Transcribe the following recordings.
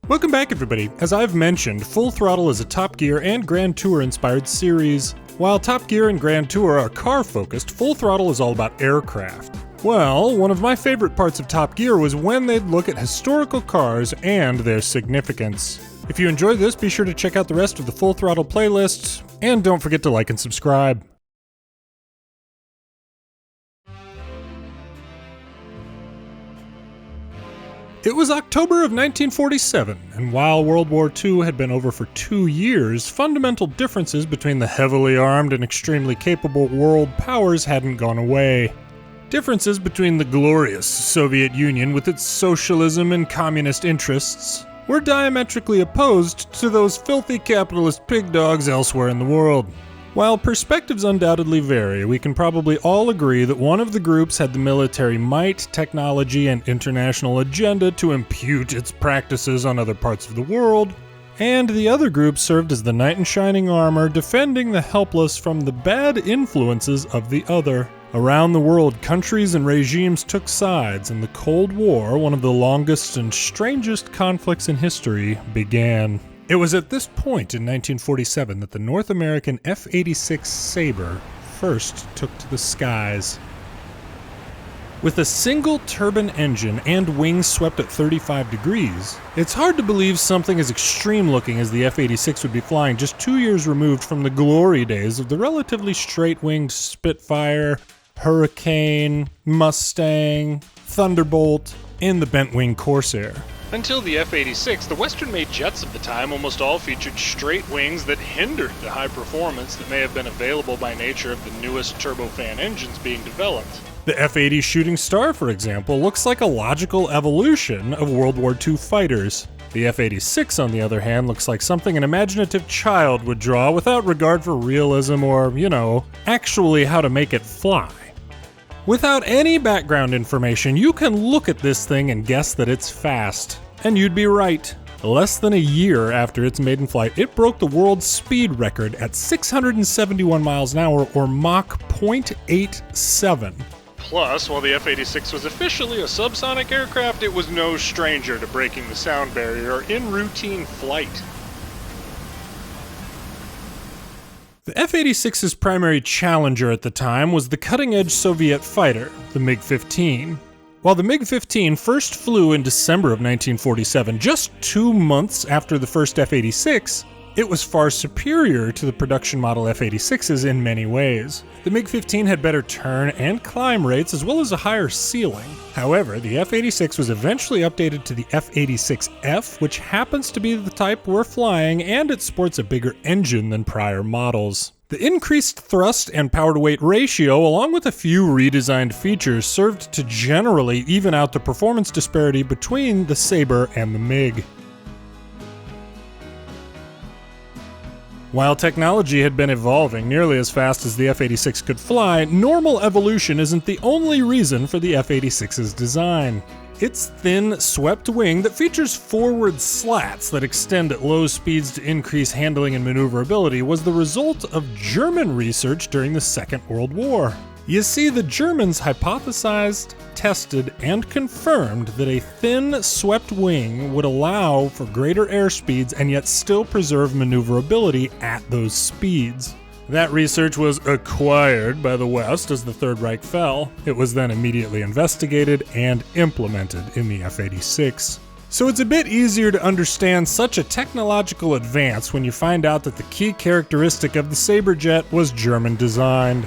Welcome back, everybody. As I've mentioned, Full Throttle is a Top Gear and Grand Tour inspired series. While Top Gear and Grand Tour are car-focused, Full Throttle is all about aircraft. Well, one of my favorite parts of Top Gear was when they'd look at historical cars and their significance. If you enjoyed this, be sure to check out the rest of the Full Throttle playlist, and don't forget to like and subscribe. It was October of 1947, and while World War II had been over for 2 years, fundamental differences between the heavily armed and extremely capable world powers hadn't gone away. Differences between the glorious Soviet Union with its socialism and communist interests were diametrically opposed to those filthy capitalist pig dogs elsewhere in the world. While perspectives undoubtedly vary, we can probably all agree that one of the groups had the military might, technology, and international agenda to impute its practices on other parts of the world, and the other group served as the knight in shining armor, defending the helpless from the bad influences of the other. Around the world, countries and regimes took sides, and the Cold War, one of the longest and strangest conflicts in history, began. It was at this point in 1947 that the North American F-86 Sabre first took to the skies. With a single turbine engine and wings swept at 35 degrees, it's hard to believe something as extreme looking as the F-86 would be flying just 2 years removed from the glory days of the relatively straight-winged Spitfire, Hurricane, Mustang, Thunderbolt, and the bent-wing Corsair. Until the F-86, the Western-made jets of the time almost all featured straight wings that hindered the high performance that may have been available by nature of the newest turbofan engines being developed. The F-80 Shooting Star, for example, looks like a logical evolution of World War II fighters. The F-86, on the other hand, looks like something an imaginative child would draw without regard for realism or, actually how to make it fly. Without any background information, you can look at this thing and guess that it's fast. And you'd be right. Less than a year after its maiden flight, it broke the world speed record at 671 miles an hour, or Mach 0.87. Plus, while the F-86 was officially a subsonic aircraft, it was no stranger to breaking the sound barrier in routine flight. The F-86's primary challenger at the time was the cutting-edge Soviet fighter, the MiG-15. While the MiG-15 first flew in December of 1947, just 2 months after the first F-86, it was far superior to the production model F-86s in many ways. The MiG-15 had better turn and climb rates as well as a higher ceiling. However, the F-86 was eventually updated to the F-86F, which happens to be the type we're flying, and it sports a bigger engine than prior models. The increased thrust and power-to-weight ratio, along with a few redesigned features, served to generally even out the performance disparity between the Sabre and the MiG. While technology had been evolving nearly as fast as the F-86 could fly, normal evolution isn't the only reason for the F-86's design. Its thin, swept wing that features forward slats that extend at low speeds to increase handling and maneuverability was the result of German research during the Second World War. You see, the Germans hypothesized, tested, and confirmed that a thin, swept wing would allow for greater airspeeds and yet still preserve maneuverability at those speeds. That research was acquired by the West as the Third Reich fell. It was then immediately investigated and implemented in the F-86. So it's a bit easier to understand such a technological advance when you find out that the key characteristic of the Sabre jet was German-designed.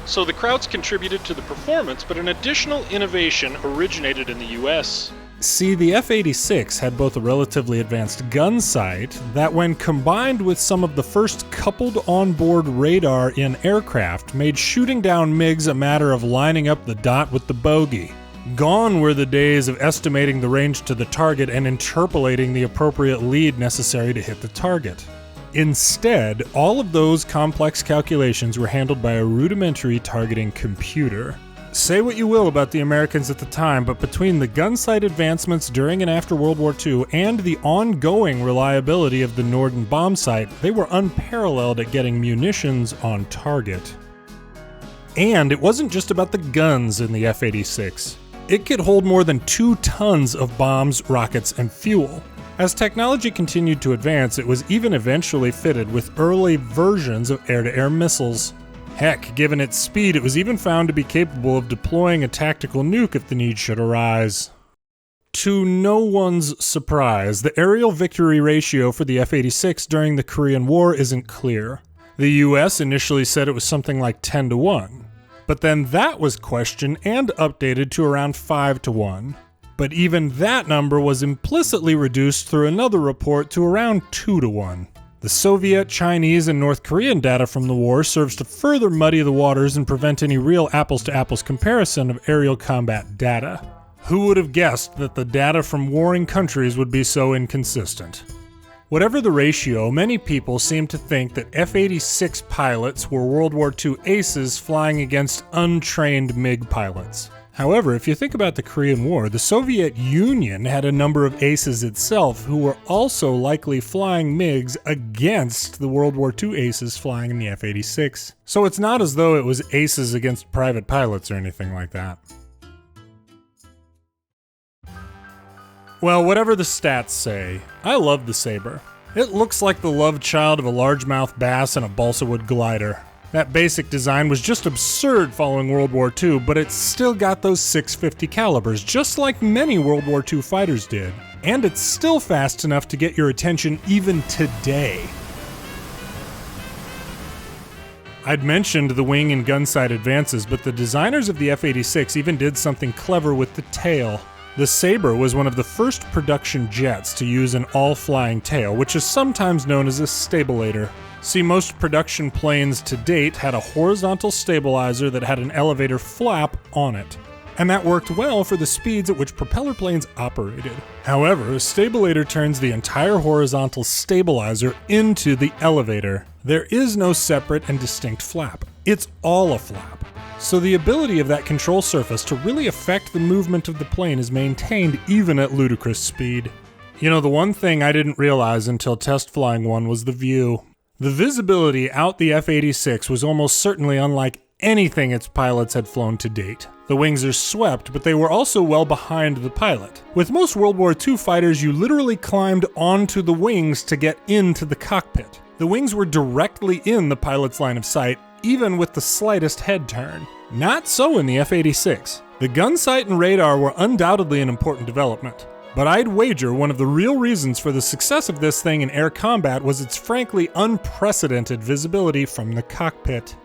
So the Krauts contributed to the performance, but an additional innovation originated in the US. See, the F-86 had both a relatively advanced gun sight that, when combined with some of the first coupled onboard radar in aircraft, made shooting down MiGs a matter of lining up the dot with the bogey. Gone were the days of estimating the range to the target and interpolating the appropriate lead necessary to hit the target. Instead, all of those complex calculations were handled by a rudimentary targeting computer. Say what you will about the Americans at the time, but between the gun sight advancements during and after World War II and the ongoing reliability of the Norden bomb sight, they were unparalleled at getting munitions on target. And it wasn't just about the guns in the F-86. It could hold more than 2 tons of bombs, rockets, and fuel. As technology continued to advance, it was even eventually fitted with early versions of air-to-air missiles. Heck, given its speed, it was even found to be capable of deploying a tactical nuke if the need should arise. To no one's surprise, the aerial victory ratio for the F-86 during the Korean War isn't clear. The US initially said it was something like 10-1, but then that was questioned and updated to around 5-1. But even that number was implicitly reduced through another report to around 2-1. The Soviet, Chinese, and North Korean data from the war serves to further muddy the waters and prevent any real apples-to-apples comparison of aerial combat data. Who would have guessed that the data from warring countries would be so inconsistent? Whatever the ratio, many people seem to think that F-86 pilots were World War II aces flying against untrained MiG pilots. However, if you think about the Korean War, the Soviet Union had a number of aces itself who were also likely flying MiGs against the World War II aces flying in the F-86. So it's not as though it was aces against private pilots or anything like that. Well, whatever the stats say, I love the Sabre. It looks like the love child of a largemouth bass and a balsa wood glider. That basic design was just absurd following World War II, but it's still got those 650 calibers, just like many World War II fighters did. And it's still fast enough to get your attention even today. I'd mentioned the wing and gun sight advances, but the designers of the F-86 even did something clever with the tail. The Sabre was one of the first production jets to use an all-flying tail, which is sometimes known as a stabilator. See, most production planes to date had a horizontal stabilizer that had an elevator flap on it, and that worked well for the speeds at which propeller planes operated. However, a stabilator turns the entire horizontal stabilizer into the elevator. There is no separate and distinct flap. It's all a flap. So the ability of that control surface to really affect the movement of the plane is maintained even at ludicrous speed. You know, the one thing I didn't realize until test flying one was the view. The visibility out the F-86 was almost certainly unlike anything its pilots had flown to date. The wings are swept, but they were also well behind the pilot. With most World War II fighters, you literally climbed onto the wings to get into the cockpit. The wings were directly in the pilot's line of sight, even with the slightest head turn. Not so in the F-86. The gun sight and radar were undoubtedly an important development, but I'd wager one of the real reasons for the success of this thing in air combat was its frankly unprecedented visibility from the cockpit.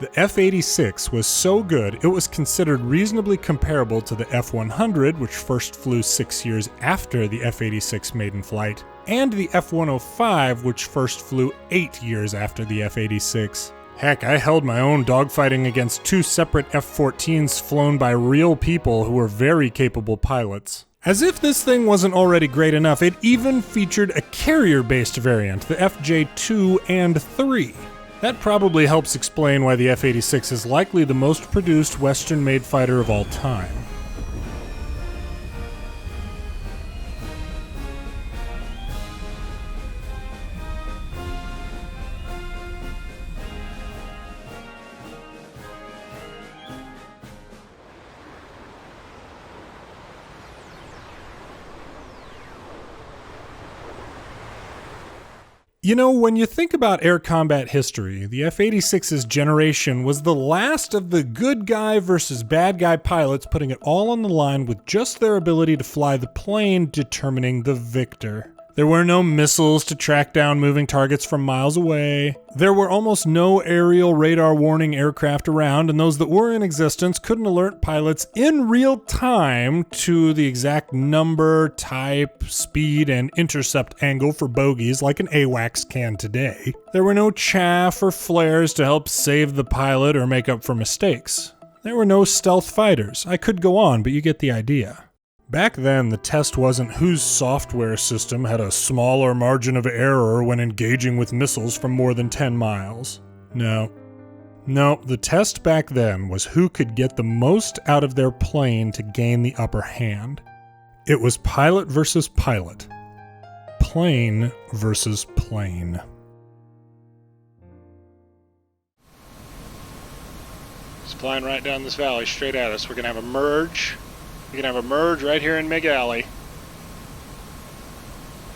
The F-86 was so good it was considered reasonably comparable to the F-100, which first flew 6 years after the F-86 maiden flight, and the F-105, which first flew 8 years after the F-86. Heck, I held my own dogfighting against 2 separate F-14s flown by real people who were very capable pilots. As if this thing wasn't already great enough, it even featured a carrier-based variant, the FJ2 and 3. That probably helps explain why the F-86 is likely the most produced Western-made fighter of all time. You know, when you think about air combat history, the F-86's generation was the last of the good guy versus bad guy pilots putting it all on the line with just their ability to fly the plane determining the victor. There were no missiles to track down moving targets from miles away. There were almost no aerial radar warning aircraft around, and those that were in existence couldn't alert pilots in real time to the exact number, type, speed, and intercept angle for bogies like an AWACS can today. There were no chaff or flares to help save the pilot or make up for mistakes. There were no stealth fighters. I could go on, but you get the idea. Back then, the test wasn't whose software system had a smaller margin of error when engaging with missiles from more than 10 miles. No, the test back then was who could get the most out of their plane to gain the upper hand. It was pilot versus pilot. Plane versus plane. It's flying right down this valley straight at us. We're going to have a merge. You can have a merge right here in mid-alley.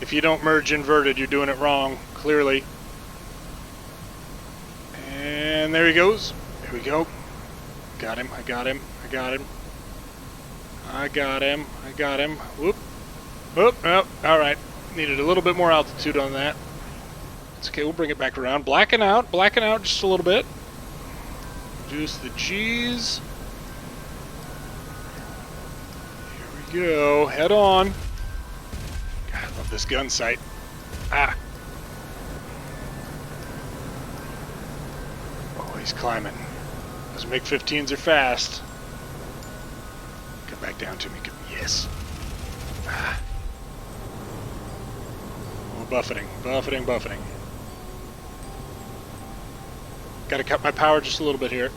If you don't merge inverted, you're doing it wrong, clearly. And there he goes. There we go. Got him, I got him, I got him. I got him, I got him. Whoop. Whoop, oh, alright. Needed a little bit more altitude on that. It's okay, we'll bring it back around. Blacken out just a little bit. Reduce the G's. Here we go, head on. God, I love this gun sight. Ah. Oh, he's climbing. Those MiG-15s are fast. Come back down to me. Yes. Ah. Oh, buffeting, buffeting, buffeting. Gotta cut my power just a little bit here.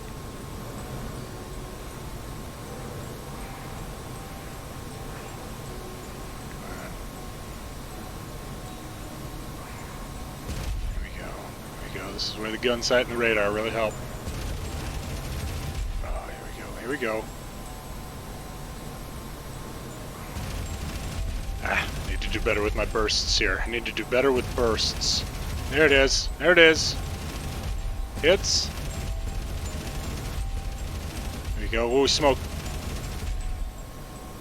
This is where the gun sight and the radar really help. Oh, here we go, here we go. Ah, I need to do better with my bursts here. I need to do better with bursts. There it is, there it is. Hits. There we go, oh, smoke.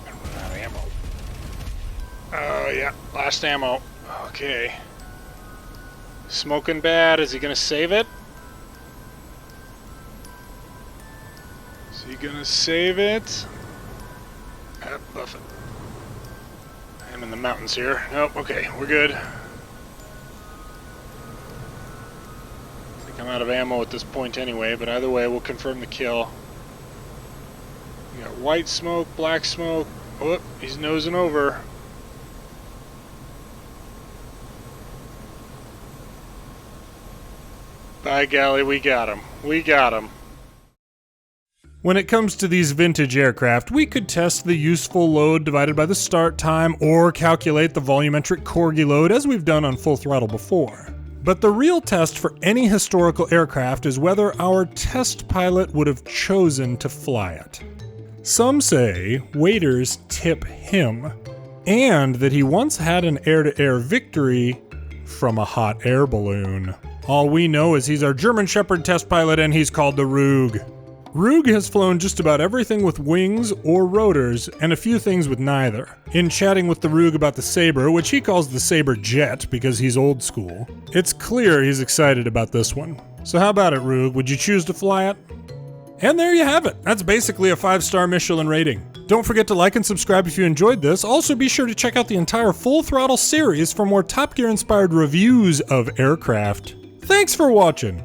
I'm gonna run out of ammo. Oh, yeah, last ammo. Okay. Smoking bad. Is he gonna save it? Is he gonna save it? Ah, buff it. I'm in the mountains here. Nope, okay, we're good. I think I'm out of ammo at this point anyway, but either way, we'll confirm the kill. We got white smoke, black smoke. Whoop, he's nosing over. By golly, we got him. We got him. When it comes to these vintage aircraft, we could test the useful load divided by the start time or calculate the volumetric Corgi load as we've done on Full Throttle before. But the real test for any historical aircraft is whether our test pilot would have chosen to fly it. Some say waiters tip him, and that he once had an air-to-air victory from a hot air balloon. All we know is he's our German Shepherd test pilot and he's called the Rug. Rug has flown just about everything with wings or rotors, and a few things with neither. In chatting with the Rug about the Sabre, which he calls the Sabre Jet because he's old school, it's clear he's excited about this one. So how about it, Rug? Would you choose to fly it? And there you have it. That's basically a 5-star Michelin rating. Don't forget to like and subscribe if you enjoyed this. Also be sure to check out the entire Full Throttle series for more Top Gear inspired reviews of aircraft. Thanks for watching!